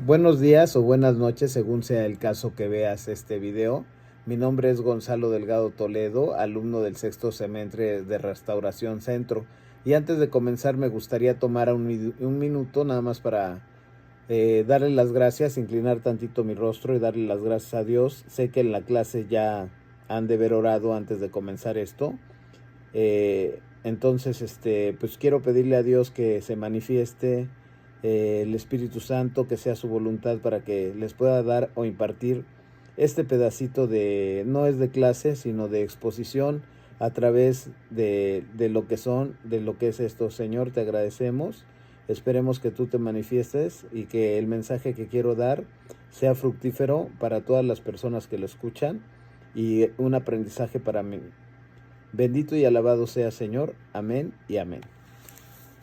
Buenos días o buenas noches, según sea el caso que veas este video. Mi nombre es Gonzalo Delgado Toledo, alumno del sexto semestre de Restauración Centro. Y antes de comenzar me gustaría tomar un minuto nada más para darle las gracias, inclinar tantito mi rostro y darle las gracias a Dios. Sé que en la clase ya han de haber orado antes de comenzar esto. Entonces, pues quiero pedirle a Dios que se manifieste el Espíritu Santo, que sea su voluntad para que les pueda dar o impartir este pedacito de, no es de clase, sino de exposición a través de lo que son, de lo que es esto. Señor, te agradecemos. Esperemos que tú te manifiestes y que el mensaje que quiero dar sea fructífero para todas las personas que lo escuchan y un aprendizaje para mí. Bendito y alabado sea Señor. Amén y amén.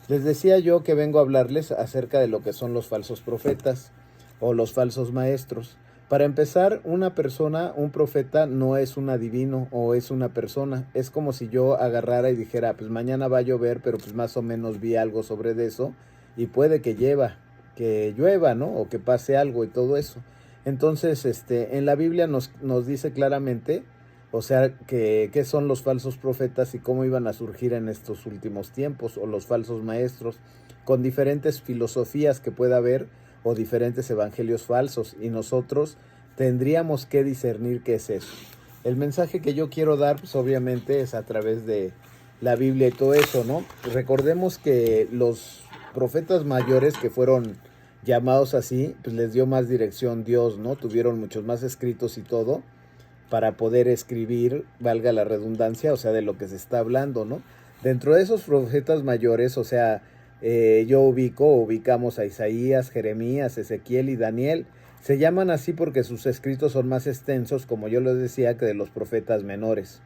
Les decía yo que vengo a hablarles acerca de lo que son los falsos profetas o los falsos maestros. Para empezar, una persona, un profeta, no es un adivino o es una persona. Es como si yo agarrara y dijera, pues mañana va a llover, pero pues más o menos vi algo sobre eso y puede que llueva, ¿no? O que pase algo y todo eso. Entonces, en la Biblia nos dice claramente, o sea, qué son los falsos profetas y cómo iban a surgir en estos últimos tiempos, o los falsos maestros, con diferentes filosofías que pueda haber, o diferentes evangelios falsos, y nosotros tendríamos que discernir qué es eso. El mensaje que yo quiero dar, pues obviamente es a través de la Biblia y todo eso, ¿no? Recordemos que los profetas mayores que fueron llamados así, pues les dio más dirección Dios, ¿no? Tuvieron muchos más escritos y todo, para poder escribir, valga la redundancia, o sea, de lo que se está hablando, ¿no? Dentro de esos profetas mayores, o sea, ubicamos a Isaías, Jeremías, Ezequiel y Daniel. Se llaman así porque sus escritos son más extensos, como yo les decía, que de los profetas menores.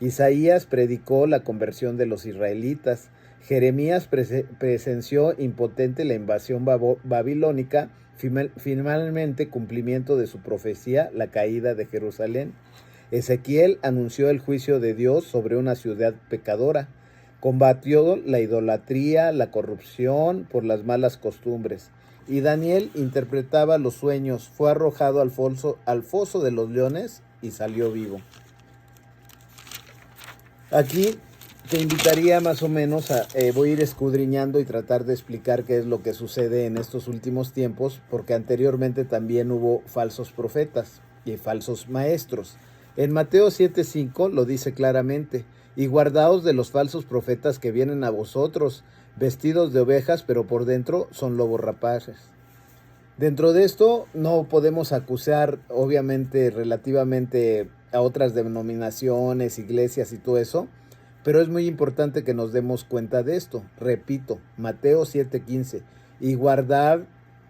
Isaías predicó la conversión de los israelitas. Jeremías presenció impotente la invasión babilónica, finalmente cumplimiento de su profecía, la caída de Jerusalén. Ezequiel anunció el juicio de Dios sobre una ciudad pecadora. Combatió la idolatría, la corrupción por las malas costumbres. Y Daniel interpretaba los sueños, fue arrojado al foso de los leones y salió vivo. Aquí te invitaría más o menos voy a ir escudriñando y tratar de explicar qué es lo que sucede en estos últimos tiempos, porque anteriormente también hubo falsos profetas y falsos maestros. En Mateo 7:5 lo dice claramente, y guardaos de los falsos profetas que vienen a vosotros, vestidos de ovejas, pero por dentro son lobos rapaces. Dentro de esto no podemos acusar, obviamente, relativamente a otras denominaciones, iglesias y todo eso, pero es muy importante que nos demos cuenta de esto. Repito, Mateo 7:15, y guardad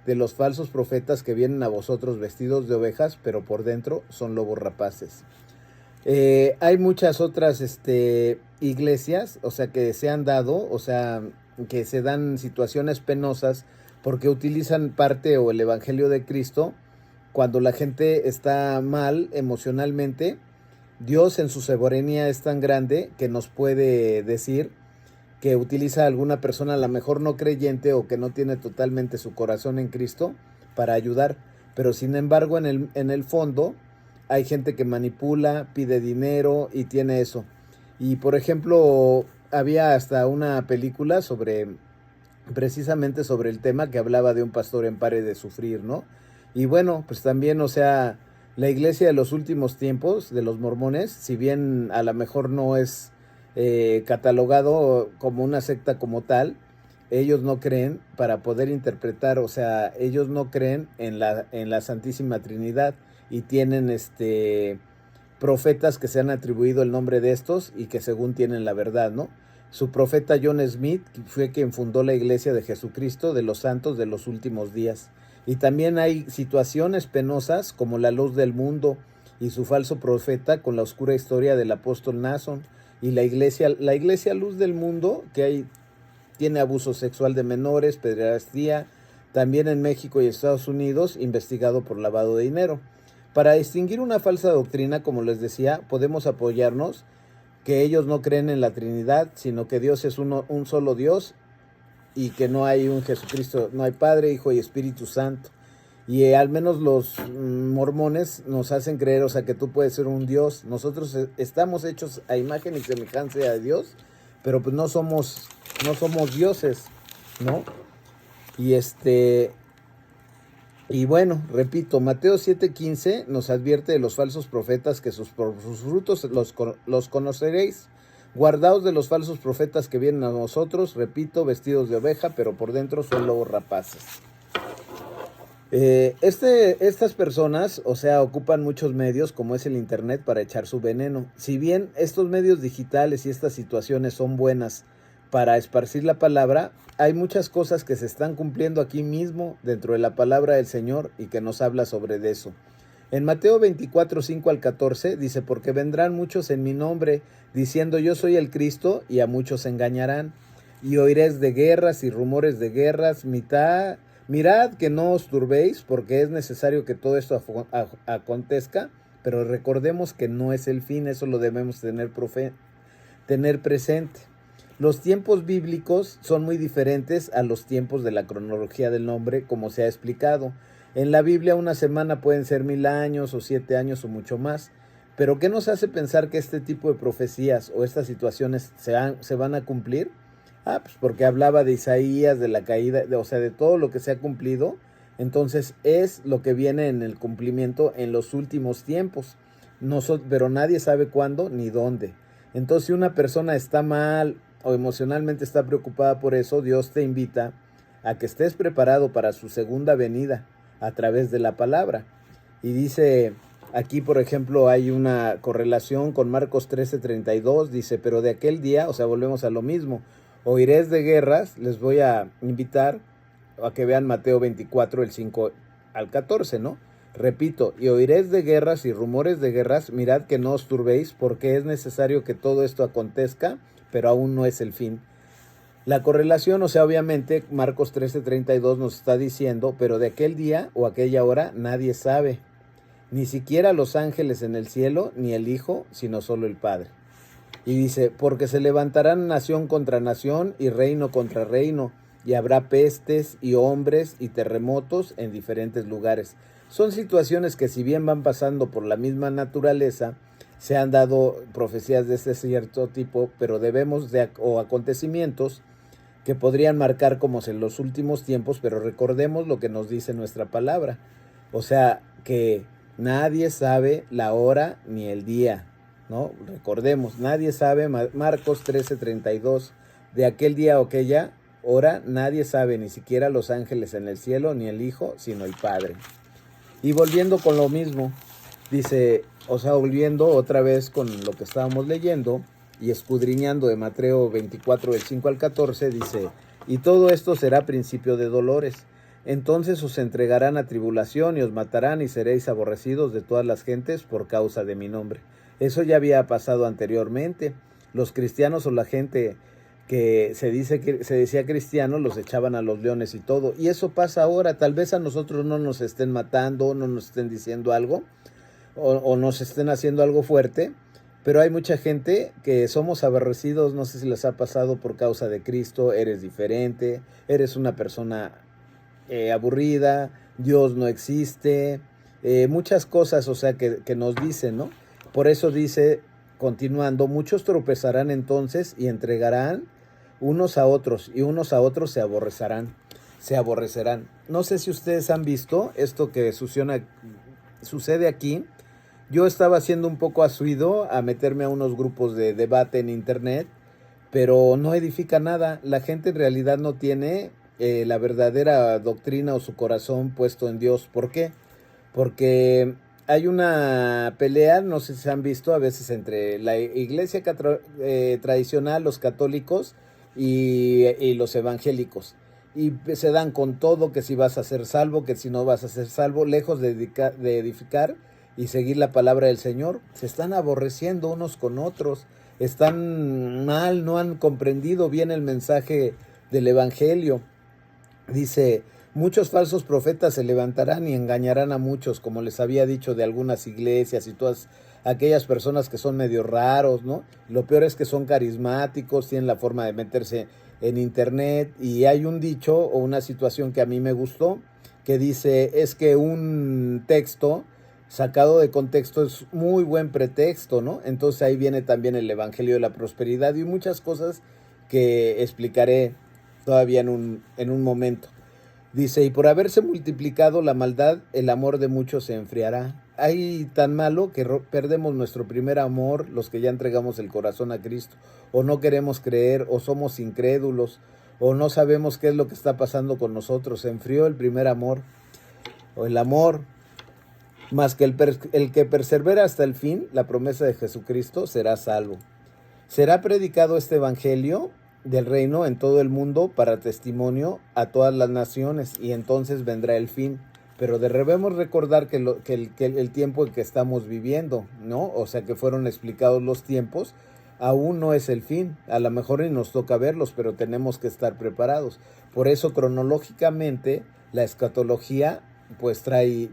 de los falsos profetas que vienen a vosotros vestidos de ovejas, pero por dentro son lobos rapaces. Hay muchas otras iglesias, o sea, que se han dado, o sea, que se dan situaciones penosas porque utilizan parte o el evangelio de Cristo cuando la gente está mal emocionalmente. Dios en su soberanía es tan grande que nos puede decir que utiliza a alguna persona, a lo mejor no creyente o que no tiene totalmente su corazón en Cristo, para ayudar. Pero sin embargo, en el fondo, hay gente que manipula, pide dinero y tiene eso. Y por ejemplo, había hasta una película precisamente sobre el tema, que hablaba de un pastor en pare de sufrir, ¿no? Y bueno, pues también, o sea, la iglesia de los últimos tiempos, de los mormones, si bien a lo mejor no es catalogado como una secta como tal, ellos no creen, para poder interpretar, o sea, ellos no creen en la Santísima Trinidad, y tienen profetas que se han atribuido el nombre de estos y que según tienen la verdad, ¿no? Su profeta John Smith fue quien fundó la Iglesia de Jesucristo de los Santos de los Últimos Días. Y también hay situaciones penosas como la luz del mundo y su falso profeta con la oscura historia del apóstol Nason, y la iglesia luz del mundo, que tiene abuso sexual de menores, pederastía, también en México y Estados Unidos, investigado por lavado de dinero. Para distinguir una falsa doctrina, como les decía, podemos apoyarnos que ellos no creen en la Trinidad, sino que Dios es un solo Dios, y que no hay un Jesucristo, no hay Padre, Hijo y Espíritu Santo. Y al menos los mormones nos hacen creer, o sea, que tú puedes ser un Dios. Nosotros estamos hechos a imagen y semejanza de Dios, pero pues no somos dioses, ¿no? Y bueno, repito, Mateo 7:15 nos advierte de los falsos profetas que por sus frutos los conoceréis. Guardaos de los falsos profetas que vienen a nosotros, repito, vestidos de oveja, pero por dentro son lobos rapaces. Estas personas, o sea, ocupan muchos medios como es el internet para echar su veneno. Si bien estos medios digitales y estas situaciones son buenas para esparcir la palabra, hay muchas cosas que se están cumpliendo aquí mismo dentro de la palabra del Señor y que nos habla sobre eso. En Mateo 24, 5 al 14 dice, porque vendrán muchos en mi nombre diciendo yo soy el Cristo y a muchos engañarán. Y oiréis de guerras y rumores de guerras, mirad que no os turbéis, porque es necesario que todo esto acontezca, pero recordemos que no es el fin, eso lo debemos tener presente. Los tiempos bíblicos son muy diferentes a los tiempos de la cronología del hombre, como se ha explicado. En la Biblia una semana pueden ser 1000 años o 7 años o mucho más, pero ¿qué nos hace pensar que este tipo de profecías o estas situaciones se van a cumplir? Pues porque hablaba de Isaías, de la caída, o sea, de todo lo que se ha cumplido. Entonces es lo que viene en el cumplimiento en los últimos tiempos. Pero nadie sabe cuándo ni dónde. Entonces si una persona está mal o emocionalmente está preocupada por eso, Dios te invita a que estés preparado para su segunda venida a través de la palabra. Y dice aquí, por ejemplo, hay una correlación con Marcos 13:32, dice, pero de aquel día, o sea, volvemos a lo mismo, oiréis de guerras. Les voy a invitar a que vean Mateo 24, el 5 al 14, ¿no? Repito, y oiréis de guerras y rumores de guerras, mirad que no os turbéis, porque es necesario que todo esto acontezca, pero aún no es el fin. La correlación, o sea, obviamente, Marcos 13:32 nos está diciendo, pero de aquel día o aquella hora nadie sabe, ni siquiera los ángeles en el cielo, ni el Hijo, sino solo el Padre. Y dice, porque se levantarán nación contra nación y reino contra reino, y habrá pestes y hombres y terremotos en diferentes lugares. Son situaciones que si bien van pasando por la misma naturaleza, se han dado profecías de este cierto tipo, pero o acontecimientos que podrían marcar como en los últimos tiempos, pero recordemos lo que nos dice nuestra palabra. O sea, que nadie sabe la hora ni el día, ¿no? Recordemos, nadie sabe, Marcos 13:32, de aquel día o aquella hora nadie sabe, ni siquiera los ángeles en el cielo, ni el Hijo, sino el Padre. Y volviendo con lo mismo, dice, o sea, volviendo otra vez con lo que estábamos leyendo y escudriñando de Mateo 24, del 5 al 14, dice, y todo esto será principio de dolores. Entonces os entregarán a tribulación y os matarán y seréis aborrecidos de todas las gentes por causa de mi nombre. Eso ya había pasado anteriormente. Los cristianos o la gente que se decía cristiano los echaban a los leones y todo. Y eso pasa ahora. Tal vez a nosotros no nos estén matando, no nos estén diciendo algo o nos estén haciendo algo fuerte, pero hay mucha gente que somos aborrecidos, no sé si les ha pasado por causa de Cristo, eres diferente, eres una persona aburrida, Dios no existe, muchas cosas, o sea, que nos dicen, ¿no? Por eso dice, continuando, muchos tropezarán entonces y entregarán unos a otros, y unos a otros se aborrecerán. No sé si ustedes han visto esto que sucede aquí. Yo estaba siendo un poco asiduo a meterme a unos grupos de debate en internet, pero no edifica nada. La gente en realidad no tiene la verdadera doctrina o su corazón puesto en Dios. ¿Por qué? Porque hay una pelea, no sé si se han visto, a veces entre la iglesia tradicional, los católicos y los evangélicos. Y se dan con todo, que si vas a ser salvo, que si no vas a ser salvo, lejos de edificar y seguir la palabra del Señor. Se están aborreciendo unos con otros, están mal, no han comprendido bien el mensaje del evangelio. Dice, muchos falsos profetas se levantarán y engañarán a muchos, como les había dicho de algunas iglesias y todas aquellas personas que son medio raros, ¿no? Lo peor es que son carismáticos, tienen la forma de meterse en internet, y hay un dicho o una situación que a mí me gustó, que dice, es que un texto sacado de contexto es muy buen pretexto, ¿no? Entonces ahí viene también el Evangelio de la Prosperidad y muchas cosas que explicaré todavía en un momento. Dice, y por haberse multiplicado la maldad, el amor de muchos se enfriará. Hay tan malo que perdemos nuestro primer amor, los que ya entregamos el corazón a Cristo, o no queremos creer, o somos incrédulos, o no sabemos qué es lo que está pasando con nosotros. Se enfrió el primer amor, o el amor, más que el que persevera hasta el fin, la promesa de Jesucristo, será salvo. Será predicado este evangelio del reino en todo el mundo para testimonio a todas las naciones, y entonces vendrá el fin. Pero debemos recordar que el tiempo en que estamos viviendo, ¿no? O sea, que fueron explicados los tiempos, aún no es el fin. A lo mejor ni nos toca verlos, pero tenemos que estar preparados. Por eso, cronológicamente, la escatología pues trae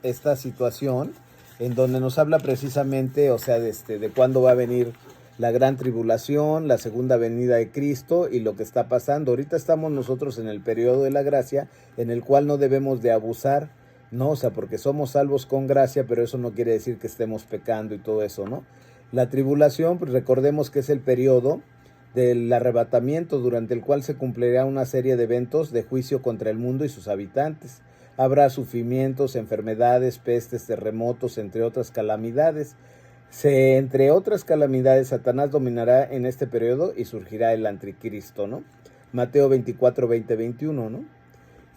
esta situación en donde nos habla precisamente, o sea, de cuándo va a venir la gran tribulación, la segunda venida de Cristo y lo que está pasando. Ahorita estamos nosotros en el periodo de la gracia, en el cual no debemos de abusar, ¿no? O sea, porque somos salvos con gracia, pero eso no quiere decir que estemos pecando y todo eso, ¿no? La tribulación, pues recordemos que es el periodo del arrebatamiento durante el cual se cumplirá una serie de eventos de juicio contra el mundo y sus habitantes. Habrá sufrimientos, enfermedades, pestes, terremotos, entre otras calamidades. Entre otras calamidades, Satanás dominará en este periodo y surgirá el anticristo, ¿no? Mateo 24, 20, 21, ¿no?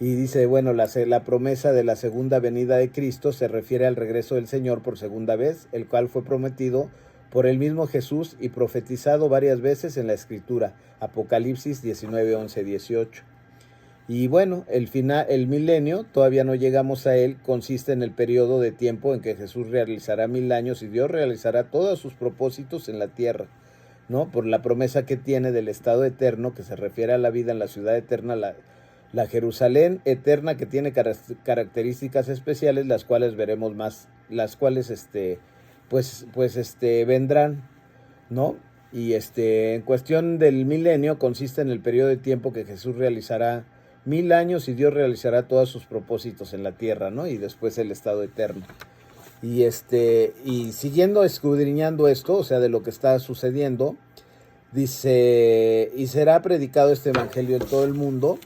Y dice, bueno, la promesa de la segunda venida de Cristo se refiere al regreso del Señor por segunda vez, el cual fue prometido por el mismo Jesús y profetizado varias veces en la Escritura, Apocalipsis 19, 11, 18. Y bueno, el milenio, todavía no llegamos a él, consiste en el periodo de tiempo en que Jesús realizará 1000 años y Dios realizará todos sus propósitos en la tierra, ¿no? Por la promesa que tiene del estado eterno, que se refiere a la vida en la ciudad eterna, la Jerusalén eterna, que tiene características especiales, las cuales veremos más, las cuales vendrán, ¿no? Y en cuestión del milenio consiste en el periodo de tiempo que Jesús realizará 1000 años y Dios realizará todos sus propósitos en la tierra, ¿no? Y después el estado eterno. Y siguiendo escudriñando esto, o sea, de lo que está sucediendo, dice, y será predicado este evangelio en todo el mundo.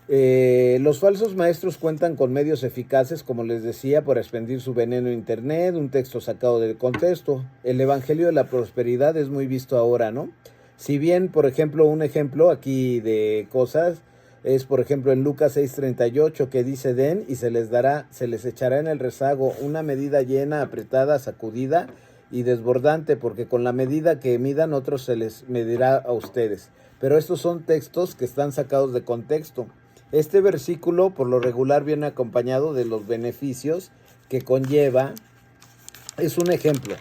Los falsos maestros cuentan con medios eficaces, como les decía, para expandir su veneno en internet, un texto sacado del contexto. El evangelio de la prosperidad es muy visto ahora, ¿no? Si bien, por ejemplo, un ejemplo aquí de cosas es, por ejemplo, en Lucas 6:38, que dice, den y se les echará en el rezago una medida llena, apretada, sacudida y desbordante, porque con la medida que midan otros se les medirá a ustedes. Pero estos son textos que están sacados de contexto. Este versículo, por lo regular, viene acompañado de los beneficios que conlleva. Es un ejemplo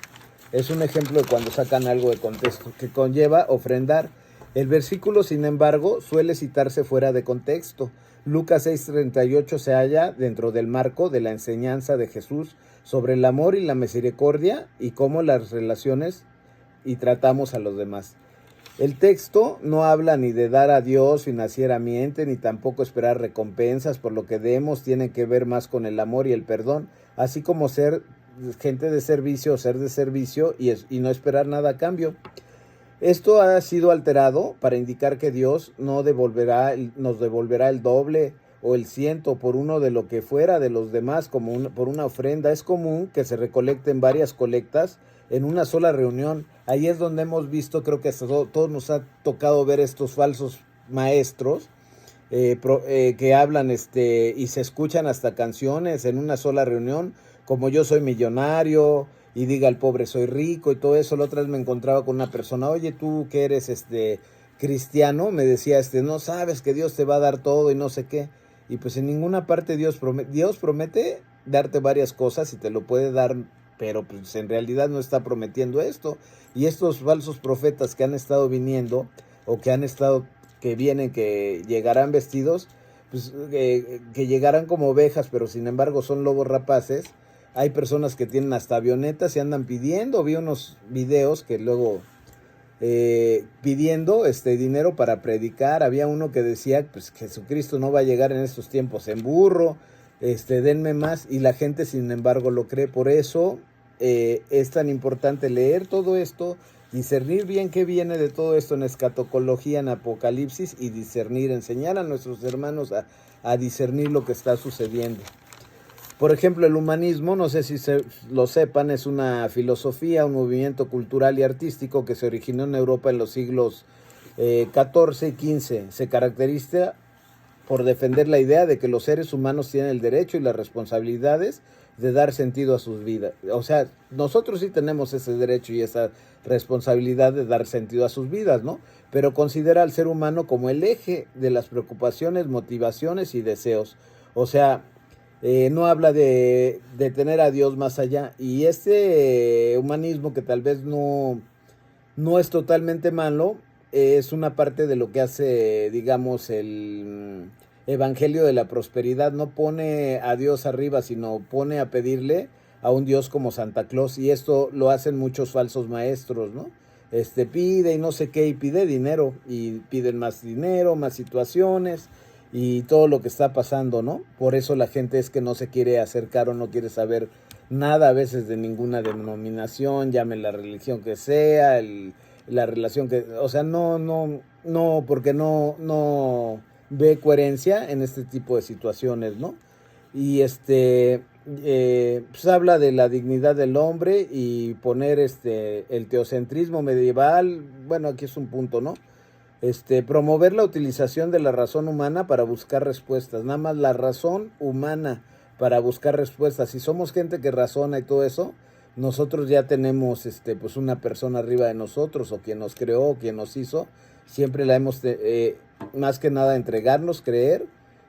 de cuando sacan algo de contexto, que conlleva ofrendar. El versículo, sin embargo, suele citarse fuera de contexto. Lucas 6:38 se halla dentro del marco de la enseñanza de Jesús sobre el amor y la misericordia y cómo las relaciones y tratamos a los demás. El texto no habla ni de dar a Dios financieramente, ni tampoco esperar recompensas por lo que demos. Tiene que ver más con el amor y el perdón, así como ser gente de servicio o ser de servicio y no esperar nada a cambio. Esto ha sido alterado para indicar que Dios nos devolverá el doble o el 100 por uno de lo que fuera de los demás por una ofrenda. Es común que se recolecten varias colectas en una sola reunión. Ahí es donde hemos visto, creo que hasta todos nos ha tocado ver estos falsos maestros que hablan y se escuchan hasta canciones en una sola reunión, como yo soy millonario y diga el pobre soy rico y todo eso. La otra vez me encontraba con una persona, oye, tú que eres cristiano, me decía, no sabes que Dios te va a dar todo y no sé qué. Y pues en ninguna parte Dios promete darte varias cosas y te lo puede dar, pero pues en realidad no está prometiendo esto. Y estos falsos profetas que han estado viniendo o que vienen, que llegarán vestidos, pues que llegarán como ovejas, pero sin embargo son lobos rapaces. Hay personas que tienen hasta avionetas y andan pidiendo. Vi unos videos que luego pidiendo dinero para predicar. Había uno que decía, pues Jesucristo no va a llegar en estos tiempos en burro, denme más, y la gente sin embargo lo cree. Por eso es tan importante leer todo esto, discernir bien qué viene de todo esto en escatología, en Apocalipsis, y discernir, enseñar a nuestros hermanos a discernir lo que está sucediendo. Por ejemplo, el humanismo, no sé si lo sepan, es una filosofía, un movimiento cultural y artístico que se originó en Europa en los siglos XIV y XV. Se caracteriza por defender la idea de que los seres humanos tienen el derecho y las responsabilidades de dar sentido a sus vidas. O sea, nosotros sí tenemos ese derecho y esa responsabilidad de dar sentido a sus vidas, ¿no? Pero considera al ser humano como el eje de las preocupaciones, motivaciones y deseos. O sea, no habla de tener a Dios más allá. Y humanismo, que tal vez no es totalmente malo, es una parte de lo que hace, digamos, el evangelio de la prosperidad. No pone a Dios arriba, sino pone a pedirle a un Dios como Santa Claus. Y esto lo hacen muchos falsos maestros, ¿no? Pide y no sé qué, y pide dinero, y piden más dinero, más situaciones, y todo lo que está pasando, ¿no? Por eso la gente es que no se quiere acercar o no quiere saber nada a veces de ninguna denominación, llame la religión que sea, la relación que, o sea, no, porque no ve coherencia en este tipo de situaciones, ¿no? Y pues habla de la dignidad del hombre y poner el teocentrismo medieval. Bueno, aquí es un punto, ¿no? Promover la utilización de la razón humana para buscar respuestas, nada más la razón humana para buscar respuestas. Si somos gente que razona y todo eso, nosotros ya tenemos pues una persona arriba de nosotros, o quien nos creó, o quien nos hizo. Siempre la hemos más que nada entregarnos, creer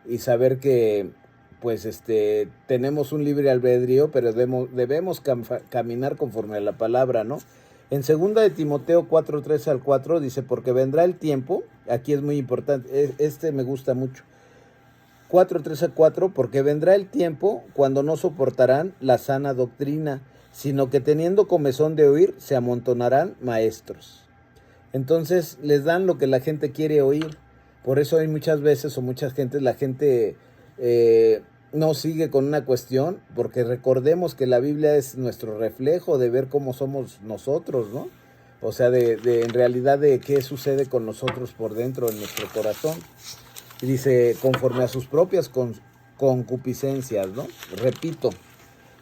y saber que pues tenemos un libre albedrío, pero debemos caminar conforme a la palabra, ¿no? En 2 de Timoteo 4:3 al 4 dice, porque vendrá el tiempo, aquí es muy importante, me gusta mucho, 4:3 al 4, porque vendrá el tiempo cuando no soportarán la sana doctrina, sino que teniendo comezón de oír, se amontonarán maestros. Entonces les dan lo que la gente quiere oír. Por eso hay muchas veces, o muchas gentes, la gente no sigue con una cuestión, porque recordemos que la Biblia es nuestro reflejo de ver cómo somos nosotros, ¿no? O sea, en realidad de qué sucede con nosotros por dentro de nuestro corazón. Y dice, conforme a sus propias concupiscencias, ¿no? Repito,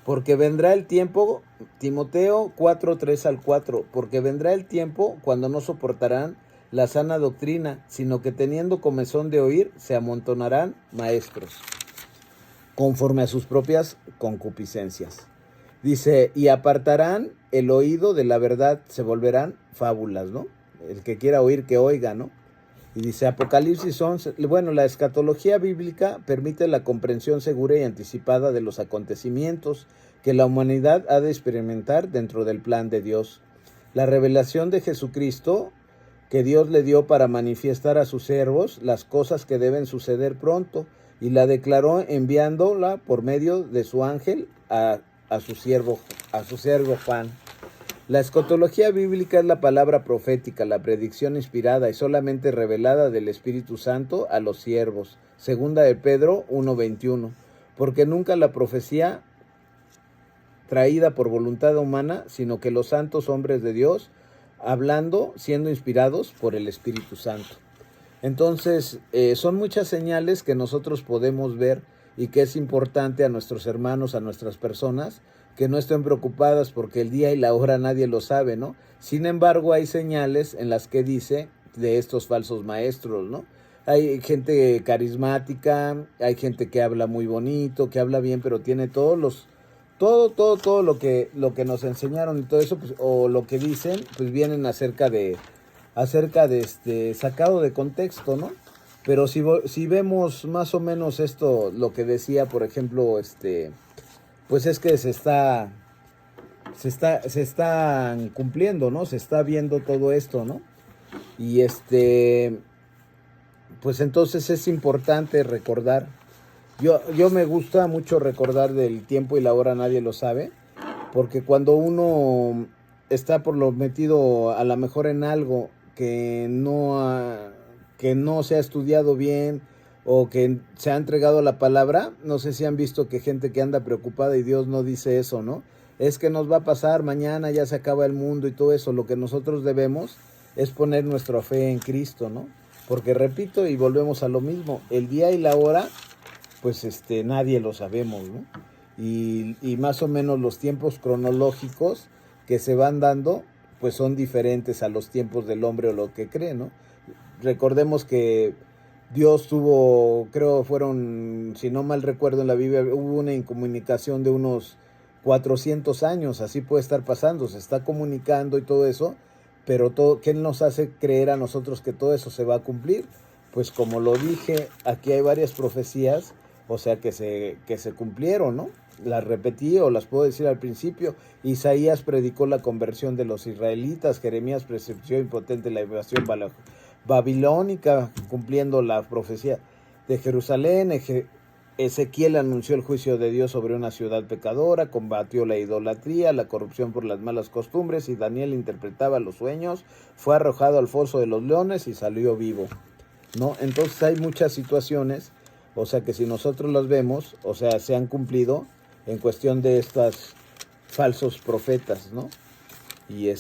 porque vendrá el tiempo, Timoteo 4:3 al 4, porque vendrá el tiempo cuando no soportarán la sana doctrina, sino que teniendo comezón de oír, se amontonarán maestros, conforme a sus propias concupiscencias. Dice, y apartarán el oído de la verdad, se volverán fábulas, ¿no? El que quiera oír, que oiga, ¿no? Y dice Apocalipsis 11, bueno, la escatología bíblica permite la comprensión segura y anticipada de los acontecimientos que la humanidad ha de experimentar dentro del plan de Dios. La revelación de Jesucristo que Dios le dio para manifestar a sus siervos las cosas que deben suceder pronto, y la declaró enviándola por medio de su ángel a su siervo Juan. La escatología bíblica es la palabra profética, la predicción inspirada y solamente revelada del Espíritu Santo a los siervos. 2 de Pedro 1:21. Porque nunca la profecía traída por voluntad humana, sino que los santos hombres de Dios, hablando, siendo inspirados por el Espíritu Santo. Entonces, son muchas señales que nosotros podemos ver, y que es importante a nuestros hermanos, a nuestras personas, que no estén preocupadas porque el día y la hora nadie lo sabe, ¿no? Sin embargo, hay señales en las que dice de estos falsos maestros, ¿no? Hay gente carismática, hay gente que habla muy bonito, que habla bien, pero tiene todo lo que nos enseñaron y todo eso, pues, o lo que dicen, pues vienen acerca de sacado de contexto, ¿no? Pero si vemos más o menos esto, lo que decía, por ejemplo, pues es que se están cumpliendo, ¿no? Se está viendo todo esto, ¿no? Y pues entonces es importante recordar. Yo me gusta mucho recordar del tiempo y la hora nadie lo sabe, porque cuando uno está por lo metido a lo mejor en algo que no se ha estudiado bien o que se ha entregado la palabra. No sé si han visto que gente que anda preocupada y Dios no dice eso, ¿no? Es que nos va a pasar mañana, ya se acaba el mundo y todo eso. Lo que nosotros debemos es poner nuestra fe en Cristo, ¿no? Porque repito y volvemos a lo mismo, el día y la hora, pues nadie lo sabemos, ¿no? Y más o menos los tiempos cronológicos que se van dando, pues son diferentes a los tiempos del hombre o lo que cree, ¿no? Recordemos que Dios tuvo, creo fueron, si no mal recuerdo en la Biblia, hubo una incomunicación de unos 400 años, así puede estar pasando, se está comunicando y todo eso, pero todo, ¿qué nos hace creer a nosotros que todo eso se va a cumplir? Pues como lo dije, aquí hay varias profecías, o sea que se cumplieron, ¿no? Las repetí o las puedo decir al principio. Isaías predicó la conversión de los israelitas, Jeremías presenció impotente la invasión babilónica, cumpliendo la profecía de Jerusalén. Ezequiel anunció el juicio de Dios sobre una ciudad pecadora, combatió la idolatría, la corrupción por las malas costumbres, y Daniel interpretaba los sueños, fue arrojado al foso de los leones y salió vivo, ¿no? Entonces hay muchas situaciones, o sea que si nosotros las vemos, o sea, se han cumplido en cuestión de estas falsos profetas, ¿no? Y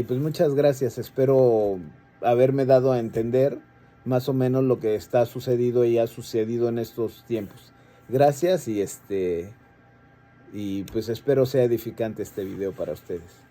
pues muchas gracias, espero haberme dado a entender más o menos lo que está sucedido y ha sucedido en estos tiempos. Gracias y pues espero sea edificante este video para ustedes.